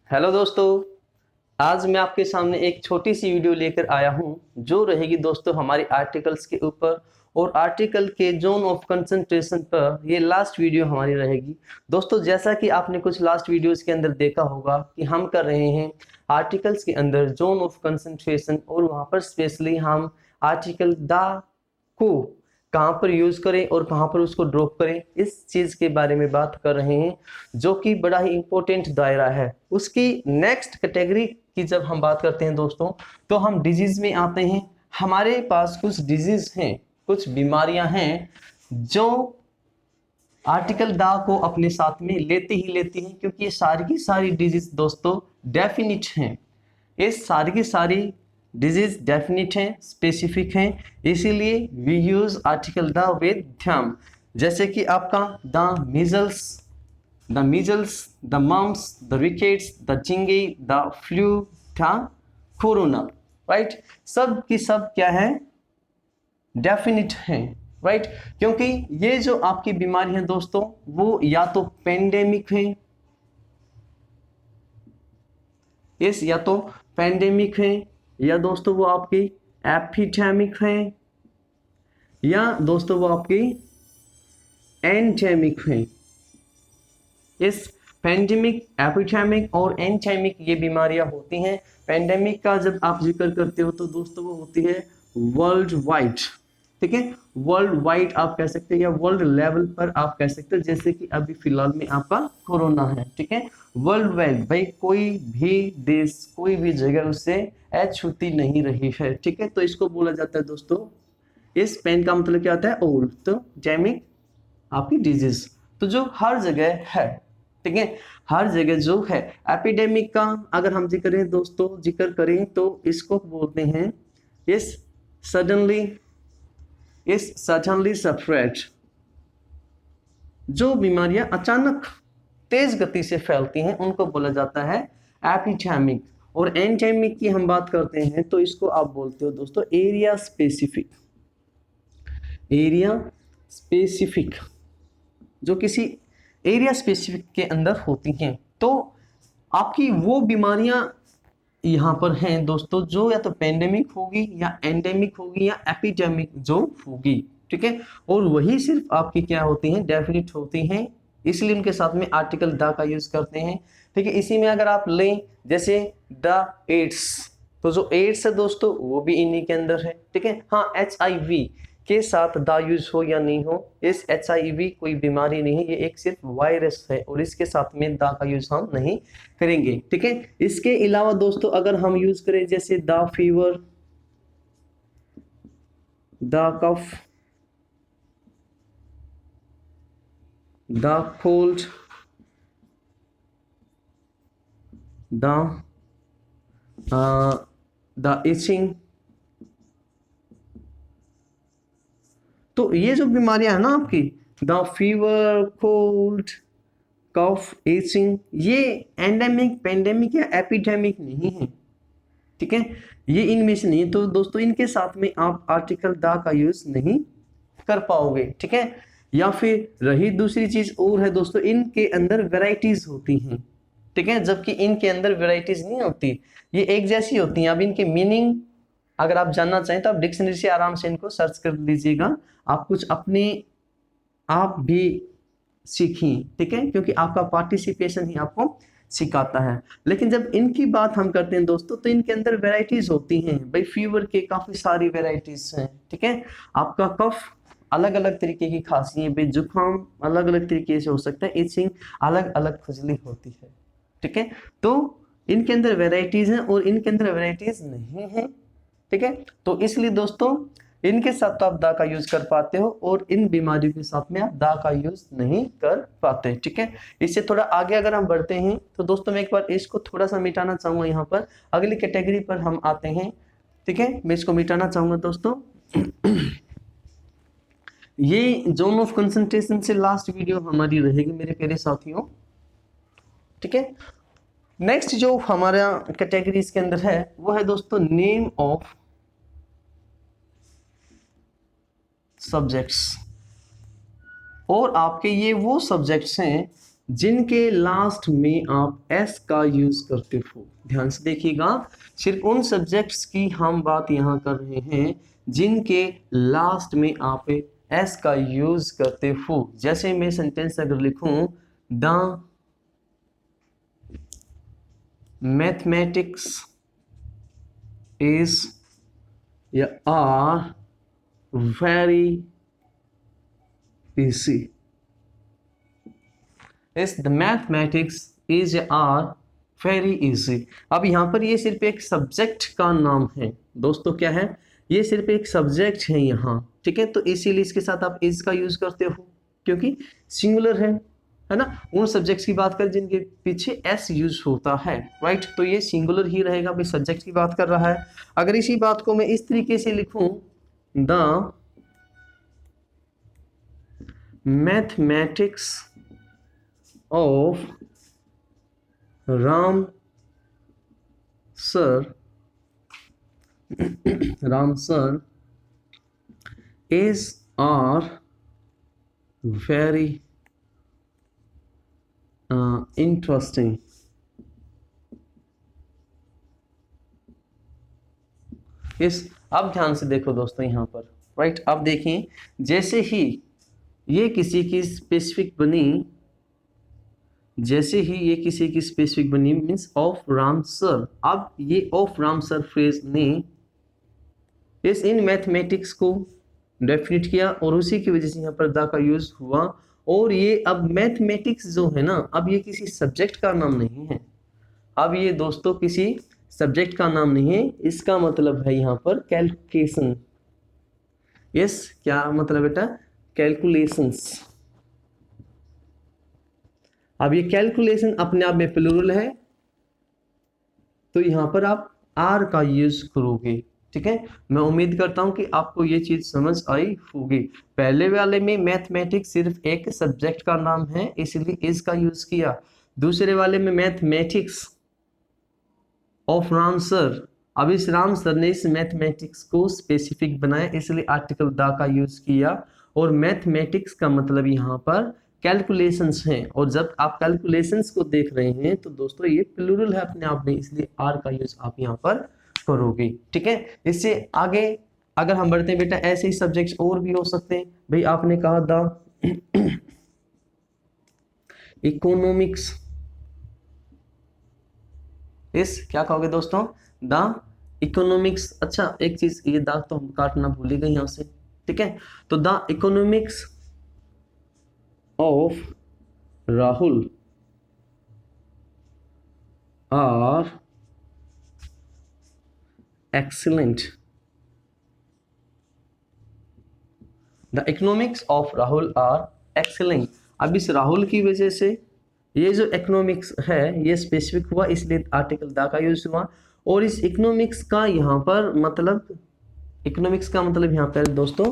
Hello दोस्तों। आज मैं आपके सामने एक छोटी सी वीडियो लेकर आया हूं जो रहेगी दोस्तों हमारे आर्टिकल्स के ऊपर और आर्टिकल के जोन ऑफ कंसंट्रेशन पर। ये लास्ट वीडियो हमारी रहेगी दोस्तों। जैसा कि आपने कुछ लास्ट वीडियोस के अंदर देखा होगा कि हम कर रहे हैं आर्टिकल्स के अंदर जोन ऑफ कंसंट्रेशन, और वहां पर स्पेशली हम आर्टिकल द को कहाँ पर यूज करें और कहाँ पर उसको ड्रॉप करें, इस चीज के बारे में बात कर रहे हैं, जो कि बड़ा ही इंपॉर्टेंट दायरा है। उसकी नेक्स्ट कैटेगरी की जब हम बात करते हैं दोस्तों, तो हम डिजीज में आते हैं। हमारे पास कुछ डिजीज हैं, कुछ बीमारियां हैं जो आर्टिकल दा को अपने साथ में लेते ही लेती हैं, क्योंकि ये सारी की सारी डिजीज दोस्तों डेफिनिट हैं। ये सारी की सारी डिजीज डेफिनिट हैं, स्पेसिफिक हैं, इसीलिए we use article the with them. जैसे कि आपका the measles, the mumps, the rickets, the चिंगे, द फ्लू, था कोरोना, राइट। सब की सब क्या है, डेफिनिट हैं, राइट। क्योंकि ये जो आपकी बीमारी है दोस्तों, वो या तो पेंडेमिक है, इस या तो पेंडेमिक है, या दोस्तों वो आपकी एपिडेमिक है, या दोस्तों वो आपकी एंडेमिक है। इस पेंडेमिक, एपिडेमिक और एंडेमिक ये बीमारियां होती हैं। पेंडेमिक का जब आप जिक्र करते हो तो दोस्तों वो होती है वर्ल्ड वाइड, ठीक है। वर्ल्ड वाइड आप कह सकते हैं या वर्ल्ड लेवल पर आप कह सकते हो, जैसे कि अभी फिलहाल में आपका कोरोना है, ठीक है। वर्ल्ड वाइड भाई कोई भी देश, कोई भी जगह उससे अछूती नहीं रही है, ठीक है। तो इसको बोला जाता है दोस्तों, इस पेन का मतलब क्या होता है, ओल्ड, तो जेमिक आपकी डिजीज, तो जो हर जगह है, ठीक है, हर जगह जो है। एपिडेमिक का अगर हम जिक्र करें दोस्तों, जिक्र करें तो इसको बोलते हैं इस सडनली स्प्रेड। जो बीमारियां अचानक तेज गति से फैलती हैं उनको बोला जाता है एपिडेमिक। और एंडेमिक की हम बात करते हैं तो इसको आप बोलते हो दोस्तों एरिया स्पेसिफिक। एरिया स्पेसिफिक जो किसी एरिया स्पेसिफिक के अंदर होती हैं। तो आपकी वो बीमारियां यहाँ पर हैं दोस्तों जो या तो पेंडेमिक होगी, या एंडेमिक होगी, या एपिडेमिक जो होगी, ठीक है। और वही सिर्फ आपकी क्या होती हैं, डेफिनिट होती हैं, इसलिए उनके साथ में आर्टिकल द का यूज करते हैं, ठीक है। इसी में अगर आप लें जैसे द एड्स, तो जो एड्स है दोस्तों वो भी इन्हीं के अंदर है, ठीक है। हाँ, HIV के साथ दा यूज हो या नहीं हो, इस HIV कोई बीमारी नहीं है, ये एक सिर्फ वायरस है और इसके साथ में दा का यूज हम नहीं करेंगे, ठीक है। इसके अलावा दोस्तों अगर हम यूज करें जैसे the fever, the cough, the cold, the itching, तो ये जो बीमारियां है ना आपकी, the fever, cold, cough, itching, ये एंडेमिक, पेंडेमिक या एपिडेमिक नहीं है, ठीक है। ये इनमें से नहीं है, तो दोस्तों इनके साथ में आप आर्टिकल द का यूज नहीं कर पाओगे, ठीक है। या फिर रही दूसरी चीज और है दोस्तों, इनके अंदर वेराइटीज होती हैं, ठीक है, जबकि इनके अंदर वेराइटीज नहीं होती, ये एक जैसी होती हैं। अब इनके मीनिंग अगर आप जानना चाहें तो आप डिक्शनरी से आराम से इनको सर्च कर लीजिएगा, आप कुछ अपने आप भी सीखिए, ठीक है, क्योंकि आपका पार्टिसिपेशन ही आपको सिखाता है। लेकिन जब इनकी बात हम करते हैं दोस्तों, तो इनके अंदर वेराइटीज होती हैं भाई। फीवर के काफी सारी वेराइटीज हैं, ठीक है। आपका कफ अलग अलग तरीके की खांसी है भाई, जुकाम अलग अलग तरीके से हो सकता है, इचिंग अलग अलग खुजली होती है, ठीक है। तो इनके अंदर वेराइटीज हैं और इनके अंदर वेराइटीज नहीं है, ठीक है। तो इसलिए दोस्तों इनके साथ तो आप दा का यूज कर पाते हो और इन बीमारियों के साथ में आप दा का यूज नहीं कर पाते, ठीक है। इससे थोड़ा आगे अगर हम बढ़ते हैं तो दोस्तों मैं एक बार इसको थोड़ा सा मिटाना चाहूंगा, यहाँ पर अगली कैटेगरी पर हम आते हैं, ठीक है। मैं इसको मिटाना चाहूंगा दोस्तों। ये जोन ऑफ कंसंट्रेशन से लास्ट वीडियो हमारी रहेगी मेरे प्यारे साथियों, ठीक है। नेक्स्ट जो हमारा कैटेगरी इसके अंदर है वो है दोस्तों नेम ऑफ सब्जेक्ट्स। और आपके ये वो सब्जेक्ट्स हैं जिनके लास्ट में आप एस का यूज करते हो। ध्यान से देखिएगा, सिर्फ उन सब्जेक्ट्स की हम बात यहाँ कर रहे हैं जिनके लास्ट में आप एस का यूज करते हो। जैसे मैं सेंटेंस अगर लिखूं, द मैथमेटिक्स इज या आर वेरी इजी। इस the mathematics is are very easy. अब यहाँ पर ये सिर्फ एक सब्जेक्ट का नाम है दोस्तों, क्या है, ये सिर्फ एक सब्जेक्ट है यहाँ, ठीक है। तो इसीलिए इसके साथ आप इज का यूज करते हो क्योंकि सिंगुलर है ना। उन सब्जेक्ट्स की बात करें जिनके पीछे एस यूज होता है, राइट। तो ये सिंगुलर ही रहेगा, भाई सब्जेक्ट की बात कर रहा है। अगर इसी बात को मैं इस तरीके से लिखूं, the mathematics of Ram sir is are very interesting। इस अब ध्यान से देखो दोस्तों यहाँ पर, राइट। अब देखें, जैसे ही ये किसी की स्पेसिफिक बनी, जैसे ही ये किसी की स्पेसिफिक बनी मीन्स ऑफ राम सर, अब ये ऑफ राम सर फ्रेज ने इस इन मैथमेटिक्स को डेफिनेट किया और उसी की वजह से यहाँ पर द का यूज हुआ। और ये अब मैथमेटिक्स जो है ना, अब ये किसी सब्जेक्ट का नाम नहीं है, अब ये दोस्तों किसी सब्जेक्ट का नाम नहीं है। इसका मतलब है यहाँ पर कैलकुलेशन। यस, क्या मतलब बेटा, कैलकुलेशंस। अब ये कैलकुलेशन अपने आप में प्लूरल है, तो यहाँ पर आप आर का यूज करोगे, ठीक है। मैं उम्मीद करता हूँ कि आपको ये चीज समझ आई होगी। पहले वाले में मैथमेटिक्स सिर्फ एक सब्जेक्ट का नाम है, इसलिए इस का यूज किया। दूसरे वाले में मैथमेटिक्स ऑफ राम सर, अब इस राम सर ने इस मैथमेटिक्स को स्पेसिफिक बनाया, इसलिए आर्टिकल द का यूज किया। और मैथमेटिक्स का मतलब यहाँ पर कैलकुलेशंस हैं, और जब आप कैलकुलेशंस को देख रहे हैं तो दोस्तों ये प्लूरल है अपने आप में, इसलिए आर का यूज आप यहाँ पर करोगे, ठीक है। इससे आगे अगर हम बढ़ते हैं बेटा, ऐसे ही सब्जेक्ट्स और भी हो सकते हैं। भाई आपने कहा द इकोनॉमिक्स इस, क्या कहोगे दोस्तों, द इकोनॉमिक्स। अच्छा एक चीज, ये दाग तो हम काटना भूल ही गए यहाँ से, ठीक है। तो the economics of Rahul are excellent। The economics of Rahul are excellent। अब इस राहुल की वजह से ये जो इकोनॉमिक्स है ये स्पेसिफिक हुआ, इसलिए आर्टिकल द का यूज हुआ। और इस इकोनॉमिक्स का यहाँ पर मतलब, इकोनॉमिक्स का मतलब यहाँ पर दोस्तों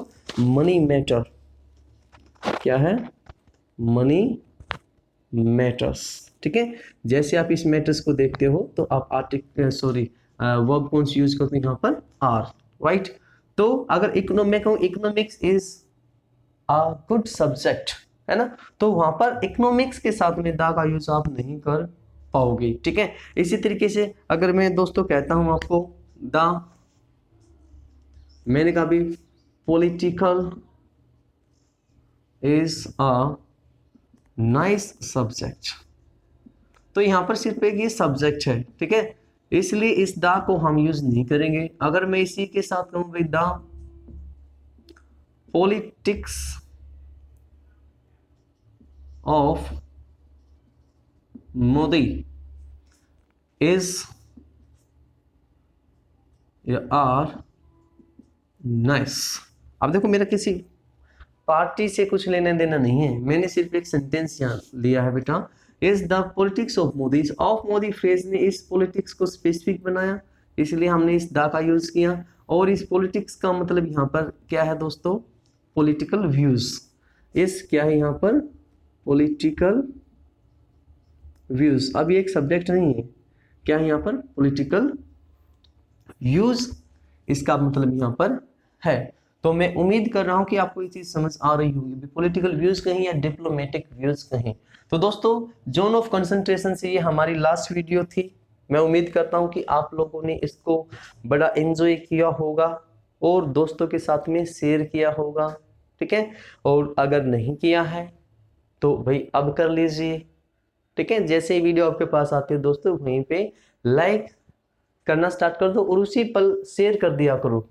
मनी मैटर। क्या है, मनी मैटर्स, ठीक है। जैसे आप इस मैटर्स को देखते हो तो आप वर्ब कौन सी यूज करते हैं यहाँ पर, आर, राइट। तो अगर economics is a good subject, है ना, तो वहां पर इकोनॉमिक्स के साथ में द का यूज आप नहीं कर पाओगे, ठीक है। इसी तरीके से अगर मैं दोस्तों कहता हूं आपको द, मैंने कहा भी political is a nice subject, तो यहां पर सिर्फ एक ये सब्जेक्ट है, ठीक है, इसलिए इस द को हम यूज नहीं करेंगे। अगर मैं इसी के साथ कहूंगा the politics of Modi is are nice. अब देखो मेरा किसी पार्टी से कुछ लेना देना नहीं है, मैंने सिर्फ एक सेंटेंस यहाँ लिया है बेटा, is the politics of Modi. Of Modi phrase ने इस पॉलिटिक्स को स्पेसिफिक बनाया, इसलिए हमने इस द का यूज किया। और इस पॉलिटिक्स का मतलब यहाँ पर क्या है दोस्तों, पॉलिटिकल व्यूज। इस क्या है यहाँ पर, पॉलिटिकल व्यूज। अब ये एक सब्जेक्ट नहीं है, क्या है यहाँ पर, पॉलिटिकल व्यूज, इसका मतलब यहाँ पर है। तो मैं उम्मीद कर रहा हूं कि आपको ये चीज समझ आ रही होगी, पॉलिटिकल व्यूज कहीं या डिप्लोमेटिक व्यूज कहीं। तो दोस्तों जोन ऑफ कंसंट्रेशन से ये हमारी लास्ट वीडियो थी। मैं उम्मीद करता हूं कि आप लोगों ने इसको बड़ा एंजॉय किया होगा और दोस्तों के साथ में शेयर किया होगा, ठीक है। और अगर नहीं किया है तो भाई अब कर लीजिए, ठीक है। जैसे ही वीडियो आपके पास आती है दोस्तों, वहीं पे लाइक करना स्टार्ट कर दो और उसी पल शेयर कर दिया करो।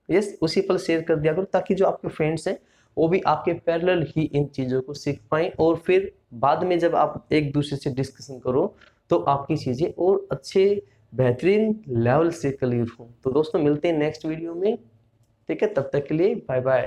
यस, उसी पल शेयर कर दिया करो, ताकि जो आपके फ्रेंड्स हैं वो भी आपके पैरेलल ही इन चीज़ों को सीख पाएं, और फिर बाद में जब आप एक दूसरे से डिस्कशन करो तो आपकी चीज़ें और अच्छे बेहतरीन लेवल से क्लियर हो। तो दोस्तों मिलते हैं नेक्स्ट वीडियो में, ठीक है। तब तक के लिए बाय बाय।